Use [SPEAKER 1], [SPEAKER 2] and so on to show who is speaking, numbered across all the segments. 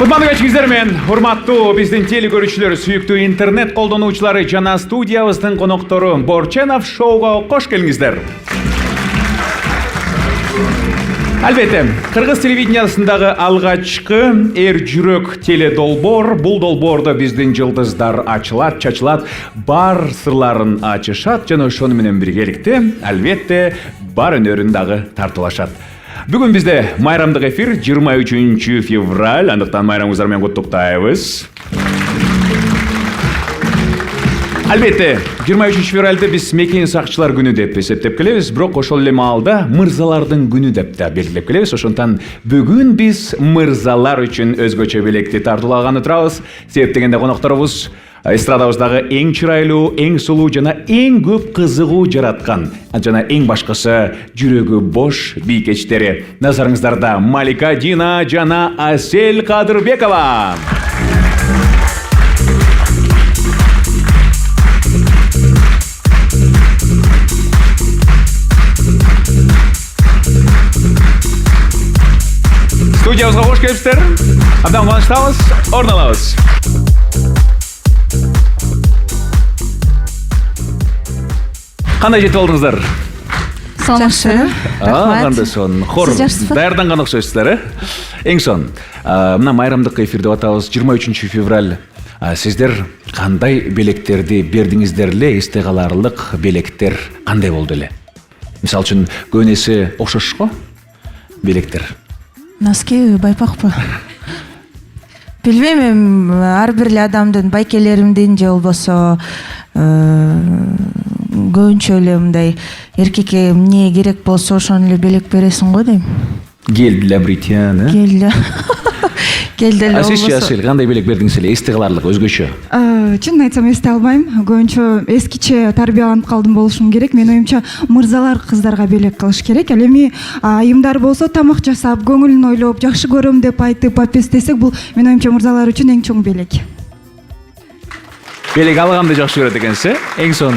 [SPEAKER 1] Кутмандуу кечиңиздер менен урматтуу биздин телекөрүүчүлөр, сүйүктүү интернет колдонуучулары жана студиябыздын коноктору Борченов шоуга кош келиңиздер. Албетте, кыргыз телевидениясындагы алгачкы эр жүрөк теледолбоор, бул долбоордо биздин жылдыздар ачылат, чачылат, бар сырларын ачышат жана ошону менен биргеликте албетте бар өнөрүн дагы тартуулашат. Бүгүн бизде майрамдык эфир 23 февраль, андыктан майрамыңыздар менен куттуктайбыз. Албетте, 23 февралды биз мекен сакчылар күнү деп эсептеп келебиз, бирок ошол эле маалда мырзалардын күнү деп да белгилеп келебиз. Ошондон бүгүн биз мырзалар үчүн өзгөчө белекти тартуулаганы турабыз. Себеп дегенде конокторубуз эстрадабыздагы эң чырайлуу, эң сулуу жана эң көп кызыгуу жараткан жана эң башкысы жүрөгү бош бийкечтери. Назарыңыздарда Малика Дина жана Асель Кадырбекова. Студиябызга кош келипсиздер. Абдан кубанычтабыз, орун алабыз. Кандай жетип алдыңыздар?
[SPEAKER 2] Жакшы. Рахмат.
[SPEAKER 1] Кандай сон. Хор, даярданган окшойсуздар, Эң сон. Мына майрамдык эфир деп атабыз. 23 февраль. Сиздер кандай белектерди бердиңиздер эле? Эсте каларлык белектер кандай болду эле? Мисалы үчүн көнеси окшош го? Белектер.
[SPEAKER 2] Носки байпакпы? Билбейм, ар бир эле адамдын байкелеримдин же болбосо көбүнчө эле мындай эркекке эмне керек болсо ошону эле белек бересиң го дейм.
[SPEAKER 1] Гель для бритья, да?
[SPEAKER 2] Гель деле болбосо.
[SPEAKER 1] Асель, кандай белек бердиңиз эле? Эсте каларлык өзгөчө?
[SPEAKER 3] Чынын айтсам эсте албайм. Көбүнчө эскиче тарбияланып калдым болушум керек. Менин оюмча мырзалар кыздарга белек кылыш керек. Ал эми айымдар болсо тамак жасап, көңүлүн ойлоп, жакшы көрөм деп айтып, апестесек, бул менин оюмча мырзалар үчүн эң чоң белек.
[SPEAKER 1] Белек алганды жакшы көрөт экенсиз, Эң сон.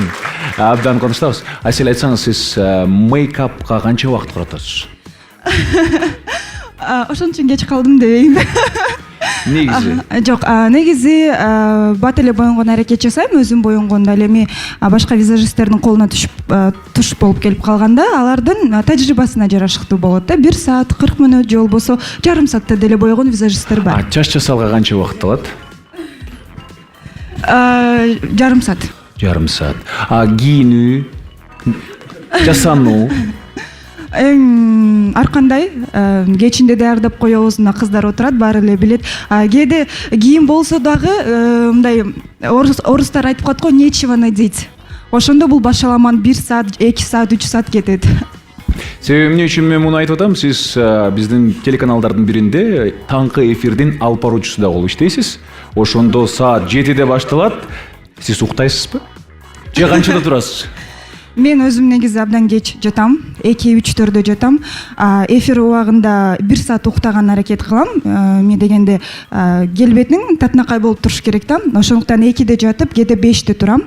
[SPEAKER 1] Абдан конуштабыз. Асель, айтсаңыз, сиз мейкапка канча убакыт каратасыз?
[SPEAKER 3] Ошон үчүн кеч калдым дебейм.
[SPEAKER 1] Негизи?
[SPEAKER 3] Жок, негизи бат эле боенгон аракет жасайм, өзүм боенгондо. Ал эми башка визажисттердин колуна туш болуп келип калганда, алардын тажрыйбасына жарашыктуу болот да. 1 саат 40 мүнөт же болбосо жарым саатта деле боегон визажисттер бар.
[SPEAKER 1] Чач жасалга канча убакыт алат?
[SPEAKER 3] Жарым саат.
[SPEAKER 1] Жарым саат. Кийинүү, жасануу?
[SPEAKER 3] Ар кандай кечинде даярдап коебуз, мына кыздар отурат, баары эле билет. Кээде кийин болсо дагы мындай орустар айтып коет го, нечего надеть. Ошондо бул башаламан 1 саат, 2 саат, 3 саат кетет.
[SPEAKER 1] Себеби эмне үчүн мен муну айтып атам? Сиз биздин телеканалдардын биринде таңкы эфирдин алып баруучусу да болуп иштейсиз. Ошондо саат 7-де башталат. Сиз уктайсызбы? Же канчада турасыз?
[SPEAKER 3] Мен өзүм негизи абдан кеч жатам, 2-3-4дө жатам. Эфир убагында 1 саат уктаган аракет кылам. Мен дегенде келбетиң татынакай болуп туруш керек да. Ошондуктан 2-де жатып, кээде 5-те турам.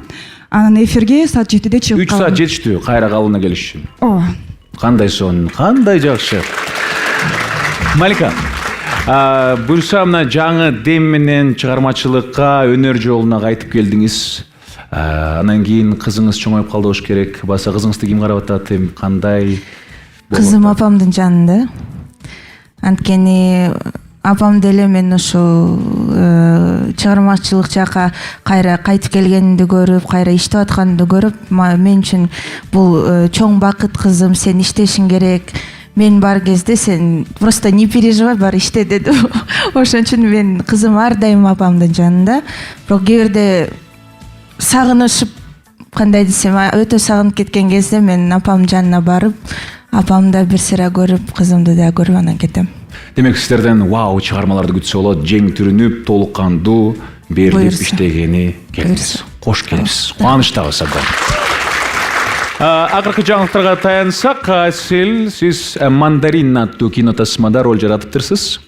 [SPEAKER 3] Анан эфирге саат 7-де чыгып калам.
[SPEAKER 1] 3 саат жетиштүү кайра калыбына келиш үчүн.
[SPEAKER 3] Ооба.
[SPEAKER 1] Кандай сон, кандай жакшы. Малика, буюрса мына жаңы дем менен чыгармачылыкка, өнөр жолуна кайтып келдиңиз. Анан кийин кызыңыз чоңоюп калды болуш керек. Баса кызыңызды ким карап атат, кандай?
[SPEAKER 2] Кызым апамдын жанында. Анткени апам деле мен ошо чыгармачылык жака кайра кайтып келгенимди көрүп, кайра иштеп атканымды көрүп, мен үчүн бул чоң бакыт. Кызым, сен иштешиң керек. Мен бар кезде сен просто не переживай, бар иште деди. Ошон үчүн мен кызым ар дайым апамдын жанында. Бирок кээ бирде сагынышып, кандай десем, өтө сагынып кеткен кезде мен апамдын жанына барып, апамды бир сыра көрүп, кызымды да көрүп анан кетем.
[SPEAKER 1] Демек сиздерден вау чыгармаларды күтсө болот, жеңтүрүнүп, толуккандуу берилип иштегени келиңиз. Кош келипсиз. Кубанычтабыз абдан. Акыркы жаңылыктарга таянсак, Асель, сиз Мандарин аттуу кинотасмада роль жаратыптырсыз.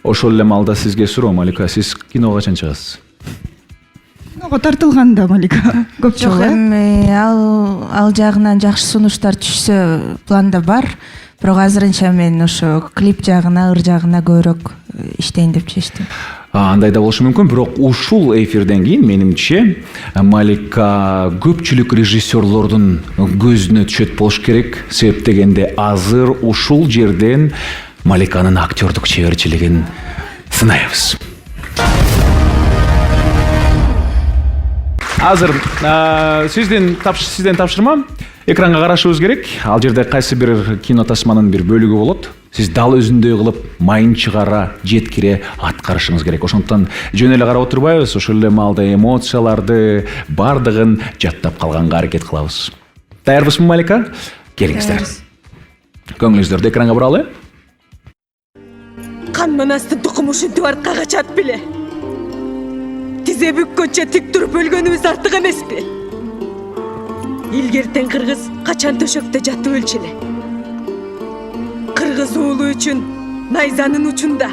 [SPEAKER 1] Ошол эле маалда сизге суроо, Малика, сиз киного качан чыгасыз?
[SPEAKER 3] Киного тартылган да, Малика. Көп жолу.
[SPEAKER 2] Ал жагынан жакшы сунуштар түшсө планда бар. бирок азырынча мен ошо клип жагына, ыр жагына көбүрөөк иштейин деп чечтим.
[SPEAKER 1] Андай да болушу мүмкүн, бирок ушул эфирден кийин менимче Малика көпчүлүк режиссерлордун көзүнө түшөт болуш керек. Себеп дегенде азыр ушул жерден Маликанын актердук чеберчилигин сынайбыз. Азыр сизден тапшырма экранга карашыбыз керек. Ал жерде кайсы бир кино тасманын бир бөлүгү болот. Сиз дал өзүндөй кылып майын чыгара, жеткире аткарышыңыз керек. Ошондуктан жөн эле карап отурбайбыз, ошол эле маалда эмоцияларды бардыгын жаттап калганга аракет кылабыз. Даярбызбы, Малика? Келиңиздер. Көңүлүңүздөрдү экранга буралы.
[SPEAKER 4] Қан манастын тұқымы ушинтип артқа качат беле. Тизе бүккөнчө тик туруп өлгөнүбүз артык эмеспи? Илгертен кыргыз качан төшөктө жатып өлчү эле. Кыргыз уулу үчүн найзанын учунда,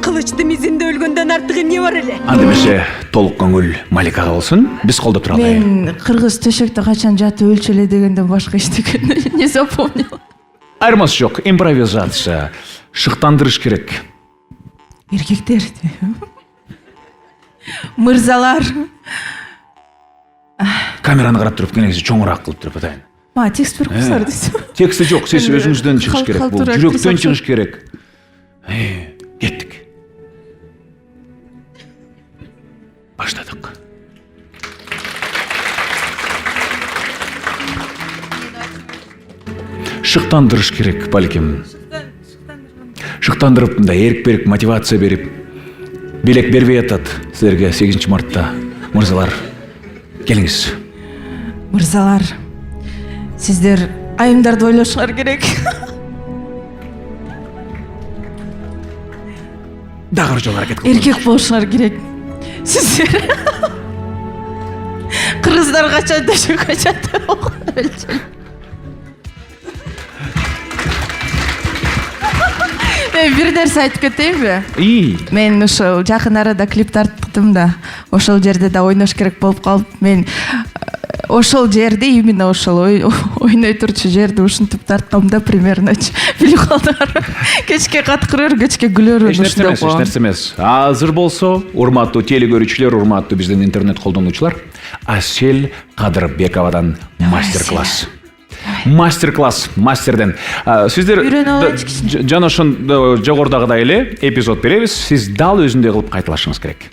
[SPEAKER 4] кылычты мизинде өлгөндөн артыгы эмне бар эле?
[SPEAKER 1] Андемесе толук көңүл Маликага болсун. Биз колдоп туралы.
[SPEAKER 2] Мен кыргыз төшөктө качан жатып өлчү эле дегенден башка эчтекени не запомнила.
[SPEAKER 1] Айырмасы жок, импровизация. Шыктандырыш керек.
[SPEAKER 2] Эркектер, мырзалар.
[SPEAKER 1] Камераны карап туруп, келеңиз чоңураак кылып туруп атайын.
[SPEAKER 2] Текст берип койсоңор дейсиз.
[SPEAKER 1] Тексти жок, сиз өзүңүздөн чыгыш керек. Бул жүрөктөн чыгыш керек. Кеттик. Баштадык. Шыктандырыш керек, балким. Шыктандырып, мындай эрк берип, мотивация берип, билек бербей атат силерге 8 мартта. Мырзалар, келиңиз.
[SPEAKER 2] Мырзалар, сиздер айымдарды ойлошуңар керек.
[SPEAKER 1] Дагы жол аракет кылыңыз.
[SPEAKER 2] Эркек болушуңар керек. Сиздер кыргыздар качан төшөккө жатып өлчү. Мен бир нерсе айтып кетейинби? Мен ошол жакын арада клип тарттым да, ошол жерде да ойнош керек болуп калып, мен ошол жерде именно ошол ойной турчу жерди ушинтип тарткам да, примерно билип калдыңар. Кечке каткырыр, кечке күлөр.
[SPEAKER 1] Эч нерсе эмес. Азыр болсо, урматтуу телекөрүүчүлөр, урматтуу биздин интернет колдонуучулар, Асель Кадырбековадан мастер-класс. Мастер-класс, мастерден. Сиздер жана ошондо жогорудагыдай эле эпизод беребиз. Сиз дал өзүндөй кылып кайталашыңыз керек.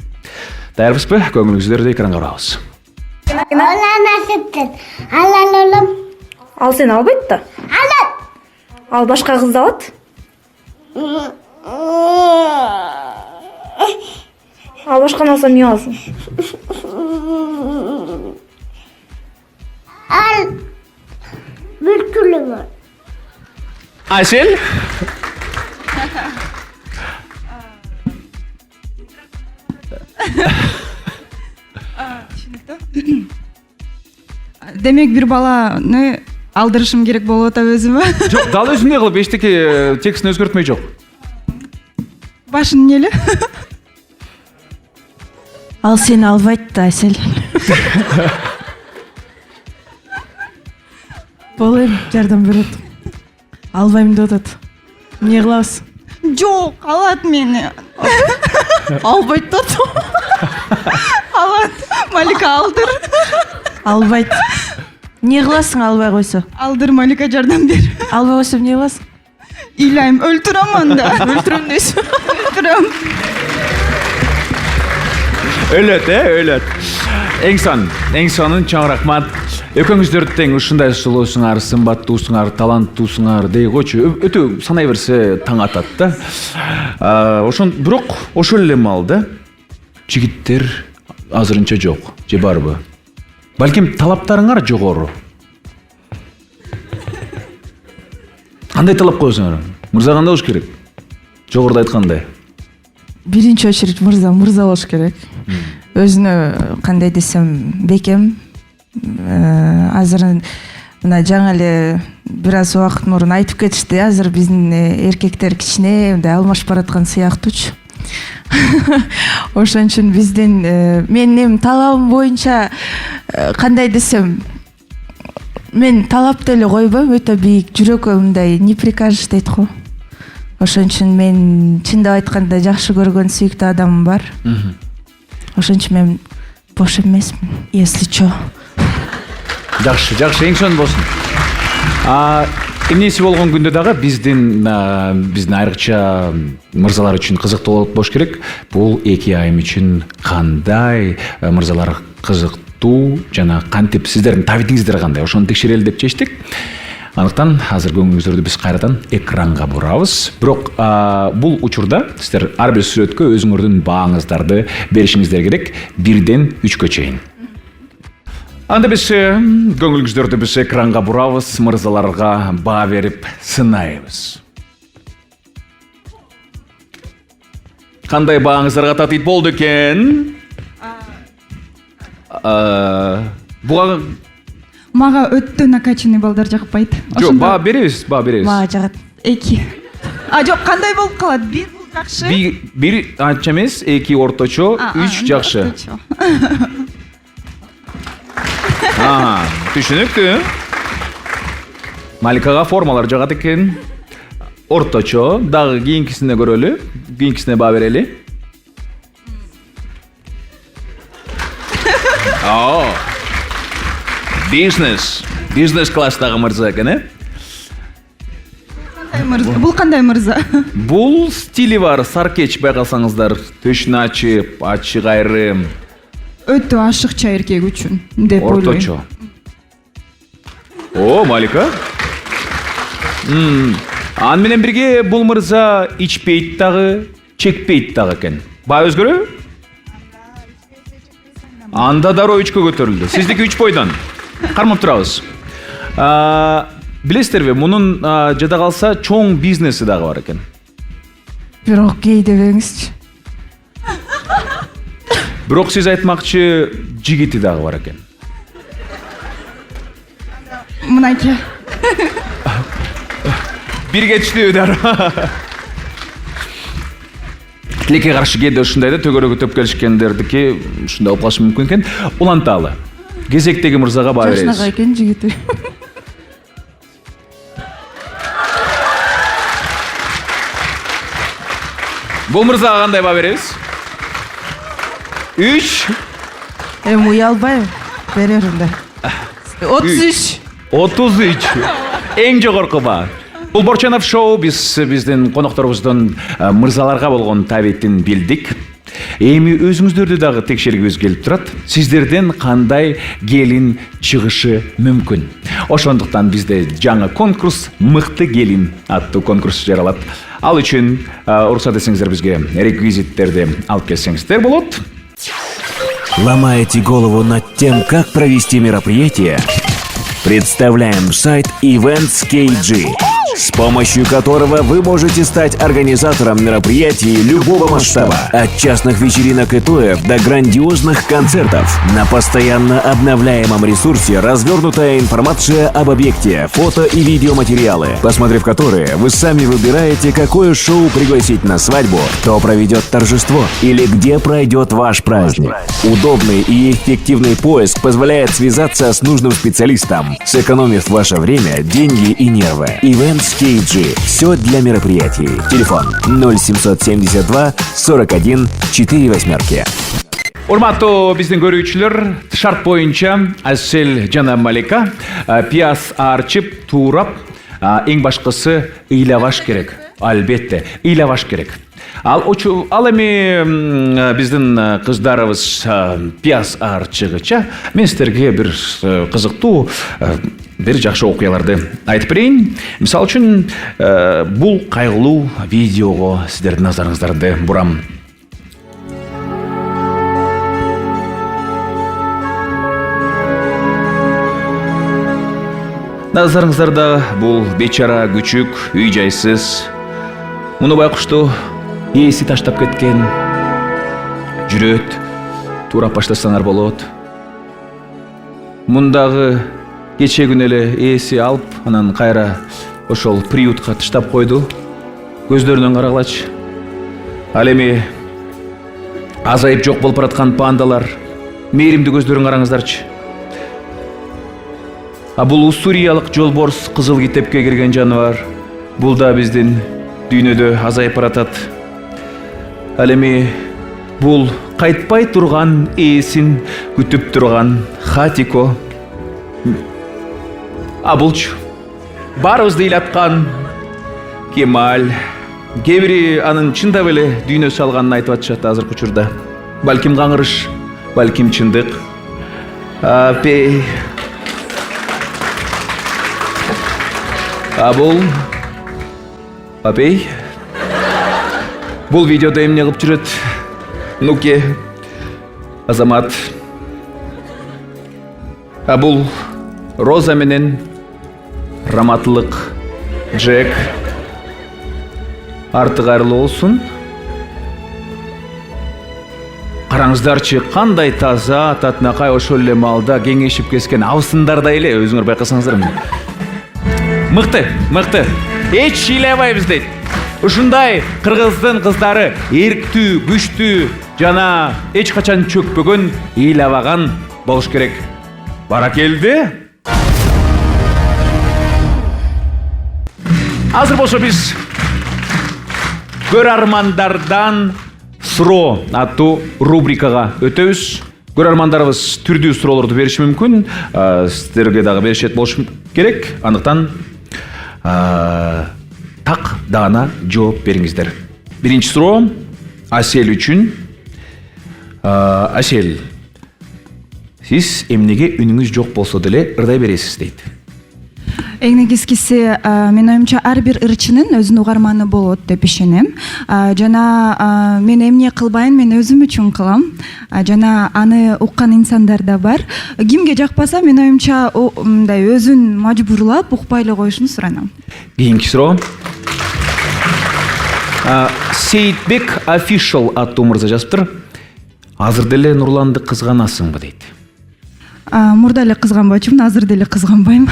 [SPEAKER 1] Даярбызбы? Көңүлүңүздөрдү экранга урабыз.
[SPEAKER 5] Ал сени албайт да? Алат. Ал башка кызды алат? Ал башканы алса эмне аласың?
[SPEAKER 6] Ал bir türlü var.
[SPEAKER 1] Асель?
[SPEAKER 3] Демек бир баланы алдырышым керек болуп атат өзүмө.
[SPEAKER 1] Жок, дал өзүндөй кылып эчтеке текстин өзгөртмөй жок.
[SPEAKER 3] Башын эле.
[SPEAKER 2] Ал сени албайт да, Асель. Болем, жардам берет. Албайм деп атат. Эмне кылабыз?
[SPEAKER 3] Жок, алат мени.
[SPEAKER 2] Албайт да.
[SPEAKER 3] Алат. Малика алдыр.
[SPEAKER 2] Албайт. Эмне кыласың албай койсо?
[SPEAKER 3] Алдыр, Малика жардам бер.
[SPEAKER 2] Албай койсо эмне кыласың?
[SPEAKER 3] Ыйлайм, өлтүрөм анда.
[SPEAKER 2] Өлтүрөм дейсиң.
[SPEAKER 3] Өлтүрөм.
[SPEAKER 1] Өлөт, өлөт. Эң сонун чоң рахмат. Экөөңүздөр тең ушундай сулуусуңар, сымбаттуусуңар, таланттуусуңар дей койчу. Өтө санай берсе таң атат да. Бирок ошол эле маалда жигиттер азырынча жок, же барбы? Балким талаптарыңар жогору. Кандай талап коесуңар? Мырза кандай болуш керек? Жогоруда айткандай.
[SPEAKER 2] Биринчи очередь мырза болуш керек. Өзүнө кандай десем, бекем. Азыр мына жаңа эле бир аз убакыт мурун айтып кетишти, азыр биздин эркектер кичине мындай алмашып бараткан сыяктуучу. Ошон үчүн биздин менин талабым боюнча кандай десем, мен талап деле койбойм, өтө бийик, жүрөгүм мындай не прикажешь дейт го. Ошон үчүн мен чындап айтканда жакшы көргөн сүйүктүү адамым бар. Ошон үчүн мен бош эмесмин, если чо.
[SPEAKER 1] Жакшы, эң сонун болсун. Эмнеси болгон күндө дагы биздин айрыкча мырзалар үчүн кызыктуу болуп болуш керек. Бул 2 айым үчүн кандай мырзалар кызыктуу жана кантип сиздердин табитиңиздер кандай, ошону текшерели деп чечтик. Андыктан азыр көңүлүңүздөрдү биз кайрадан экранга бурабыз. Бирок бул учурда сиздер ар бир сүрөткө өзүңөрдүн бааңыздарды беришиңиздер керек 1ден 3кө чейин. Анда биз көңүлүңүздөрдү биз экранга бурабыз, мырзаларга баа берип сынайбыз. Кандай бааңыздарга татыйт болду экен? Буга
[SPEAKER 3] Мага өтө накачанный балдар жакпайт.
[SPEAKER 1] жок, баа беребиз.
[SPEAKER 2] Мага жагат.
[SPEAKER 3] 2. Жок, кандай болуп калат? 1 бул жакшы.
[SPEAKER 1] 1 анча эмес, 2 орточо, 3 жакшы. Түшүнүктүү. Маликага формалар жагат экен. Орточо, дагы кийинкисине көрөлү. Кийинкисине баа берели. Бизнес класстагы мырза экен, э?
[SPEAKER 3] Бул кандай мырза?
[SPEAKER 1] Бул стили бар, саркеч байкасаңыздар, төшүн ачык айрым.
[SPEAKER 3] Өтө ашыкча эркек үчүн деп ойлойм.
[SPEAKER 1] Орточо. Малика. Ан менен бирге бул мырза ичпейт дагы, чекпейт дагы экен. Баа өзгөрөбү? Анда дароо 3кө көтөрүлдү. Сиздики 3 бойдон. Кармап турабыз. Билесиздерби, мунун жада калса чоң бизнеси дагы бар экен.
[SPEAKER 2] Бирок гей дебеңизчи.
[SPEAKER 1] Бирок сиз айтмакчы жигити дагы бар экен.
[SPEAKER 3] Мынайке.
[SPEAKER 1] Бир кетиштүү дароо. Тилекке каршы кээде ушундай да төгөрөгө төп келишкендердики ушундай болуп калышы мүмкүн экен. Уланталы. Кезектеги мырзага баа беребиз.
[SPEAKER 2] Жашнага экен жигити.
[SPEAKER 1] Бул мырзага кандай баа беребиз? 3.
[SPEAKER 2] Уялбайм. Берерим да. 33.
[SPEAKER 1] 33. Эң жогорку баа. Бул Борчанов шоу, биздин конокторубуздун мырзаларга болгон табитин билдик. Эми өзүңүздөрдү дагы текшергибиз келип турат. Сиздерден кандай келин чыгышы мүмкүн? Ошондуктан бизде жаңы конкурс «Мыкты келин» аттуу конкурс жаралат. Ал үчүн уруксат этсеңиздер бизге реквизиттерди алып келсеңиздер болот.
[SPEAKER 7] Ломаете голову над тем, как провести мероприятие? Представляем сайт Events KG, с помощью которого вы можете стать организатором мероприятий любого масштаба. От частных вечеринок и тоев до грандиозных концертов. На постоянно обновляемом ресурсе развернутая информация об объекте, фото и видеоматериалы, посмотрев которые, вы сами выбираете, какое шоу пригласить на свадьбу, кто проведет торжество или где пройдет ваш праздник. Удобный и эффективный поиск позволяет связаться с нужным специалистом, сэкономив ваше время, деньги и нервы. Events KG. Все для мероприятий. Телефон 0772 41 48.
[SPEAKER 1] Урматтуу биздин көрүүчүлөр, шарт боюнча Асел жана Малика пияз арчып, туурап, эң башкысы ыйлабаш керек. Албетте, ыйлабаш керек. Ал эми биздин кыздарыбыз пияз арчыгыча мен сиздерге бир кызыктуу бир жакшы окуяларды айтып берейин. Мисалы үчүн, бул кайгылуу видеого сиздердин назарыңыздарды бурам. Назарыңыздарда бул бечара күчүк, үй жайсыз, муну байкушту ээси таштап кеткен, жүрөт, туурап баштасаңар болот. Мундагы кече күнү эле ээси алып, анан кайра ошол приютка таштап койду. Көздөрүнөн карагылачы. Ал эми азайып жок болуп бараткан пандалар, мээримдүү көздөрүн караңыздарчы. Бул уссуриялык жолборс кызыл китепке кирген жаныбар. Бул да биздин дүйнөдө азайып баратат. Ал эми бул кайтпай турган ээсин күтүп турган Хатико. Булчу баарыбызды ыйлаткан Кемаль. Кээ бири анын чындап эле дүйнө салганын айтып атышат азыркы учурда. Балким каңырыш, балким чындык. Апей. Бул апей. Бул видеодо эмне кылып жүрөт? Нуке, Азамат. Бул Роза менен Раматлык Джек. Арты кайрылуу болсун. Караңыздарчы, кандай таза татынакай ошол эле маалда кеңешип кескен абысындардай эле, өзүңөр байкасаңыздар. Мыкты, мыкты. Эч ыйлабайбыз дейт. Ушундай кыргыздын кыздары эрктүү, күчтүү жана эч качан чөкпөгөн, ыйлабаган болуш керек. Баракелди. Азыр болсо биз көрөрмандардан суроо аттуу рубрикага өтөбүз. Көрөрмандарыбыз түрдүү суроолорду бериши мүмкүн. Сиздерге дагы беришет болуш керек. Андыктан так даана жооп бериңиздер. Биринчи суроо Асель үчүн. Асель, сиз эмнеге үнүңүз жок болсо деле ырдай бересиз дейт.
[SPEAKER 3] Эң негизгиси, мен оюмча ар бир ырчынын өзүнүн угарманы болот деп ишенем. Жана мен эмне кылбайын, мен өзүм үчүн кылам. Жана аны уккан инсандар да бар. Кимге жакпаса, мен оюмча мындай өзүн мажбурлап укпай эле коюшун суранам.
[SPEAKER 1] Кийинки суроо. Сейитбек Official аттуу мырза жазыптыр. Азыр деле Нурланды кызганасыңбы дейт.
[SPEAKER 3] Мурда эле кызганбачумун, азыр деле кызганбайм.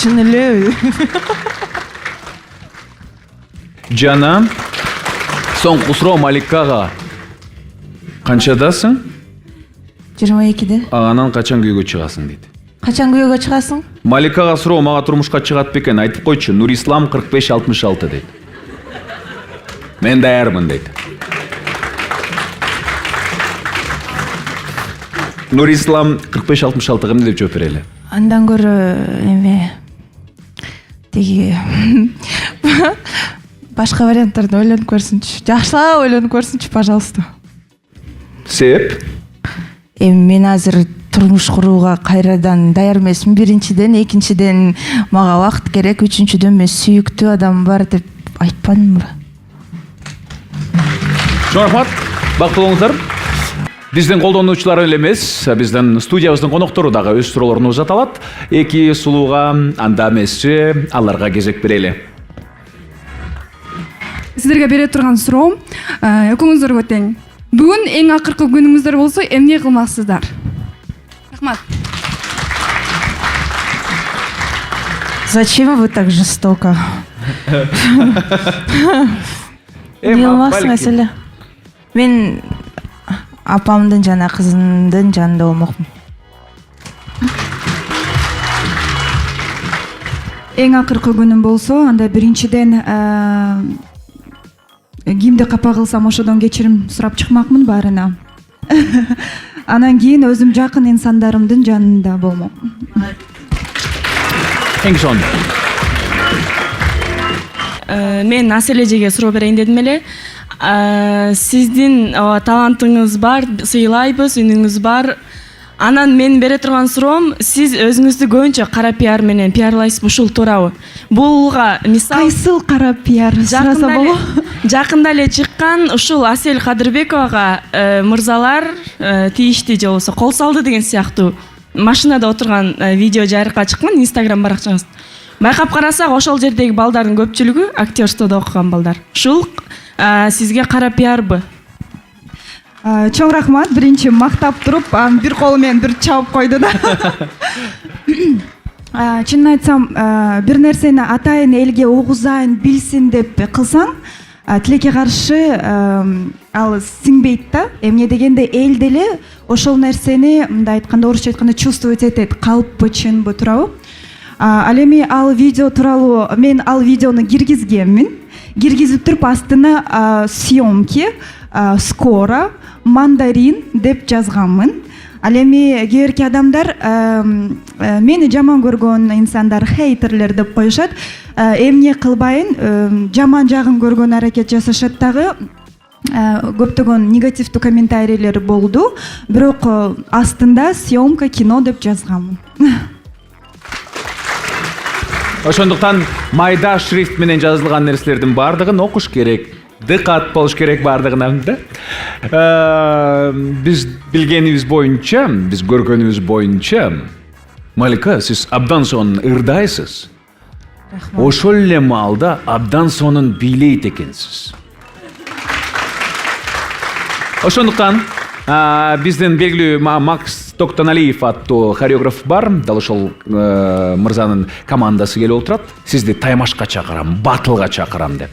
[SPEAKER 2] Чын эле.
[SPEAKER 1] Жана соңку суроо Маликага. Канчадасың?
[SPEAKER 2] 22-де.
[SPEAKER 1] Анан качан күйгө чыгасың дейт.
[SPEAKER 2] Качан күйгө чыгасың?
[SPEAKER 1] Маликага суроо, мага турмушка чыгат бекен, айтып койчу. Нурислам 45-66 дейт. Мен даярмын дейт. Нурислам 45-66 кемде деп жооп берели?
[SPEAKER 2] Андан көрө эме тиги башка варианттарды ойлонуп көрсүнчү. Жакшылап ойлонуп көрсүнчү, пожалуйста.
[SPEAKER 1] Себеп?
[SPEAKER 2] Мен азыр турмуш курууга кайрадан даяр эмесмин. Биринчиден, экинчиден мага убакыт керек, үчүнчүдөн мен сүйүктүү адам бар деп айтпадымбы?
[SPEAKER 1] Чоң рахмат. Бактылуу болуңуздар. Биздин колдонуучулар эле эмес, биздин студиябыздын коноктору дагы өз суроолорун узата алат. Эки сулууга анда эмесчи аларга кезек берели.
[SPEAKER 8] Сиздерге бере турган суроом, экөөңүздөргө тең. Бүгүн эң акыркы күнүңүздөр болсо эмне кылмаксыздар? Рахмат.
[SPEAKER 2] Зачем вы так жестоко? Не кылмаксың Асель? Мен апамдын жана кызымдын жанында болмокмун.
[SPEAKER 3] Эң акыркы күнүм болсо, анда биринчиден кимди капа кылсам ошодон кечирим сурап чыкмакмын баарына. Анан кийин өзүм жакын инсандарымдын жанында болмокмун.
[SPEAKER 1] Эң сонун.
[SPEAKER 9] Мен Асель эжеге суроо берейин дедим эле. Сиздин талантыңыз бар, сыйлайбыз, үнүңүз бар. Анан мен бере турган суроом, сиз өзүңүздү көбүнчө кара пиар менен пиарлайсызбы, ушул туурабы? Булга мисал
[SPEAKER 3] Кайсыл кара пиар сураса болобу?
[SPEAKER 9] Жакында эле чыккан ушул Асель Кадырбековага мырзалар тийишти же болбосо кол салды деген сыяктуу машинада отурган видео жарыкка чыккан Instagram баракчаңыз. Байкап карасак, ошол жердеги балдардын көпчүлүгү актерстводо окуган балдар. Ушул сизге кара пиарбы?
[SPEAKER 3] Чоң рахмат, биринчи мактап туруп, бир колу менен бир чабып койду да. Чынын айтсам, бир нерсени атайын элге угузайын, билсин деп кылсаң, тилекке каршы ал сиңбейт да. Эмне дегенде эл деле ошол нерсени мындай айтканда орусча айтканда чувствовать этет, калппы, чынбы, туурабы? Ал эми ал видео тууралуу мен ал видеону киргизгенмин. Киргизип туруп астына съемки, скоро, мандарин деп жазганмын. Ал эми кээ бирки адамдар мени жаман көргөн инсандар хейтерлер деп коюшат. Эмне кылбайын, жаман жагын көргөн аракет жасашат дагы. Көптөгөн негативдүү комментарийлер болду. Бирок астында съемка, кино деп жазганмын.
[SPEAKER 1] Ошондуктан майда шрифт менен жазылган нерселердин баардыгын окуш керек. Дыкат болуш керек баардыгына да. Биз билгенибиз боюнча, биз көргөнүбүз боюнча, Малика, сиз абдан сонун ырдайсыз. Ошол эле маалда абдан сонун бийлейт экенсиз. Ошондуктан биздин белгилүү Макс Токтоналиев аттуу хореограф бар. Дал ошол мырзанын командасы келип отурат. Сизди таймашка чакырам, батылга чакырам деп.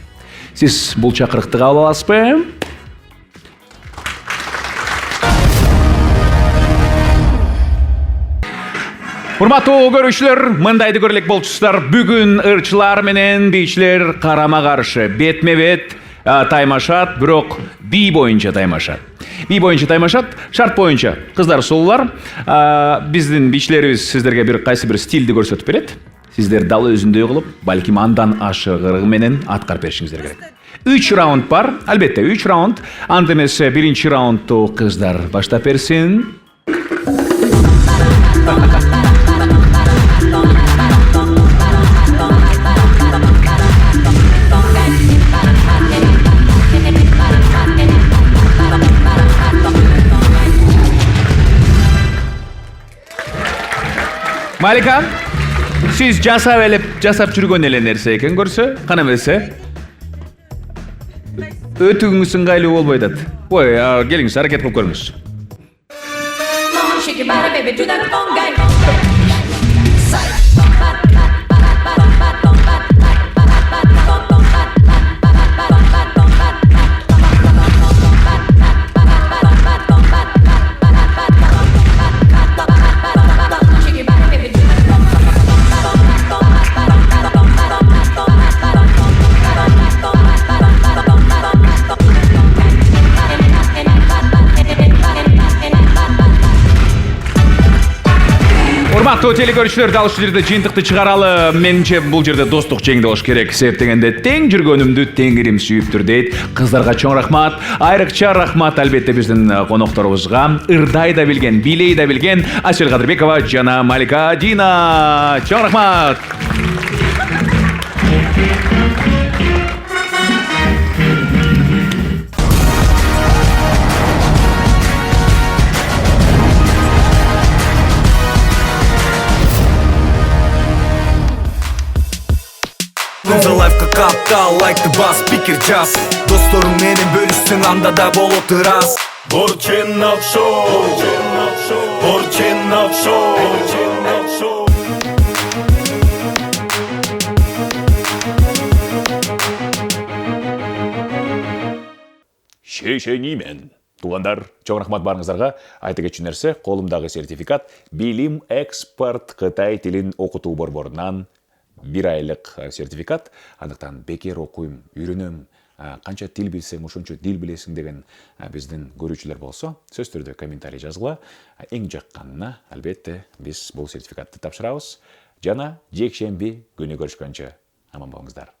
[SPEAKER 1] Сиз бул чакырыкты кабыл аласызбы? Урматтуу көрүүчүлөр, мындайды көрөлек болчусуздар. Бүгүн ырчылар менен бийчилер карама каршы, бетме бет таймашат, бирок бий боюнча таймашат. Бий боюнча таймашат, шарт боюнча кыздар сулуулар. Биздин бийчилерибиз сиздерге бир кайсы бир стилди көрсөтүп берет. Сиздер дал өзүндөй кылып, балким андан ашыгыры менен аткарып беришиңиздер керек. 3 раунд бар, албетте 3 раунд. Анда эмесе биринчи раундту кыздар баштап берсин. Малика, сиз жасап жүргөн эле нерсе экен көрсө, кана берсе. Өтүгүңүз ыңгайлуу болбой атат. Ой, келиңиз, аракет кылып көрүңүз. Урматтуу телекөрүүчүлөр, дал ушул жерде жыйынтыкты чыгаралы. Менимче бул жерде достук жеңди болуш керек. Себеп дегенде тең жүргөнүмдү теңирим сүйүптүр дейт. Кыздарга чоң рахмат. Айрыкча рахмат албетте биздин конокторубузга. Ырдай да билген, бийлей да билген Асель Кадырбекова жана Малика Дина. Чоң рахмат.
[SPEAKER 10] Лайфка каптал, лайкты бас, спикер жаз. Досторуң менен бөлүшсүң, анда да болуп турас. Борченов шоу, Борченов шоу.
[SPEAKER 1] Шешеңимен. Туугандар, чоң рахмат барыңыздарга. Айта кетчү нерсе, колумдагы сертификат Билим экспорт Кытай тилин окутуу борборунан 1 айлык сертификат. Андыктан бекер окуйм, үйрөнөм, канча тил билсең, ошончо дил билесиң деген биздин көрүүчүлөр болсо, сөз түрдө комментарий жазгыла. Эң жакканына албетте биз бул сертификатты тапшырабыз. Жана жекшемби күнү көрүшкөнчө аман болуңуздар.